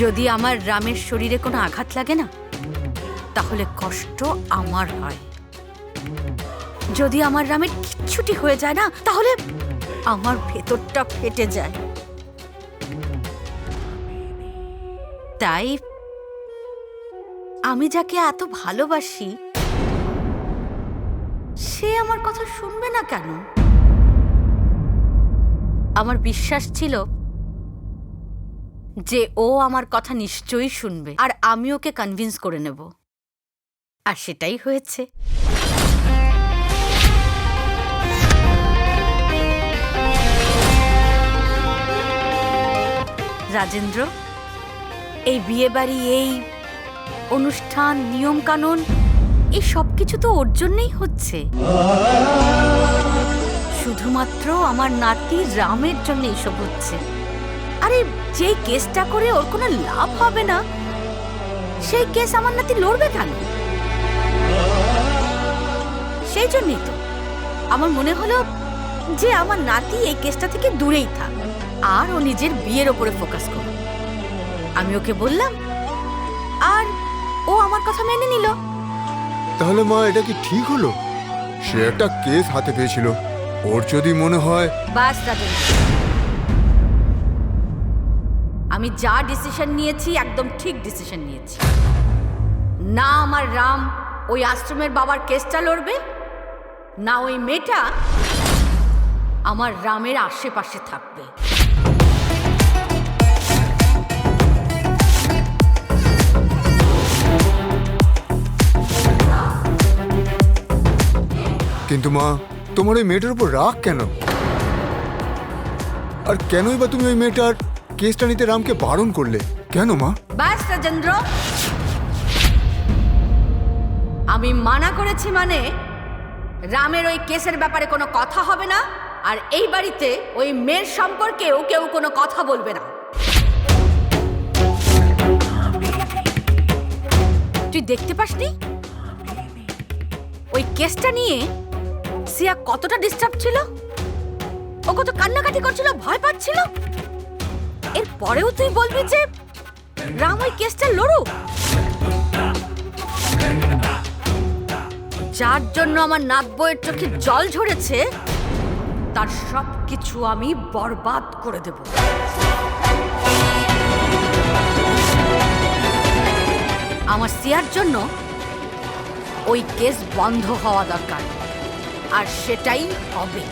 যদি আমার রামের শরীরে কোনো আঘাত লাগে না, তাহলে কষ্ট আমার হয়। যদি আমার রামের কিচ্ছুটি হয়ে যায় না, তাহলে আমার ভেতরটা ফেটে যায়। তাই আমি যাকে এত ভালোবাসি, সে আমার কথা শুনবে না কেন? আমার বিশ্বাস ছিল যে ও আমার কথা নিশ্চয়ই শুনবে, আর আমি ওকে কনভিন্স করে নেব। আর সেটাই হয়েছে। রাজেন্দ্র, এই বিয়ে বাড়ি, এই অনুষ্ঠান, নিয়ম কানুন, এই সব কিছু তো ওর জন্যই হচ্ছে। শুধুমাত্র আমার নাতি রামের জন্য এইসব হচ্ছে। আরে যে কেসটা করে ওর কোনো লাভ হবে না, সেই কেস আমার নাতি লড়বে কেন? সেই জন্যই তো আমার মনে হলো যে আমার নাতি এই কেসটা থেকে দূরেই থাক, আর ও নিজের বিয়ের ওপরে ফোকাস করবে। আমি ওকে বললাম, আর ও আমার কথা মেনে নিল। তাহলে মা, এটা কি ঠিক হলো? সে একটা কেস হাতে পেয়েছিল, ওর যদি মনে হয়। বাস রাজেন্দ্র, আমি যা ডিসিশন নিয়েছি একদম ঠিক ডিসিশন নিয়েছি। না আমার রাম ওই আশ্রমের বাবার কেসটা লড়বে, না ওই মেয়েটা আমার রামের আশেপাশে থাকবে। কিন্তু মা, তোমার ওই মেয়েটার উপর রাগ কেন? আর কেনই বা তুমি ওই মেয়েটার কেসটা নিতে রামকে বারণ করলে কেন মা? বাস রাজেন্দ্র, আমি মানা করেছি মানে রামের ওই কেসের ব্যাপারে কোনো কথা হবে না, আর এই বাড়িতে ওই মেয়ের সম্পর্কেও কেউ কোনো কথা বলবে না। তুই দেখতে পাসনি ওই কেসটা নিয়ে সিয়া কতটা ডিস্টার্ব ছিল? ও কত কান্নাকাটি করছিল, ভয় পাচ্ছিল। এরপরেও তুই বলবি যে রাম ওই কেসটা লড়ুক? যার জন্য আমার নাত বউয়ের চোখে জল ঝরেছে, তার সব কিছু আমি বরবাদ করে দেব। আমার সিয়ার জন্য ওই কেস বন্ধ হওয়া দরকার, আর সেটাই হবে।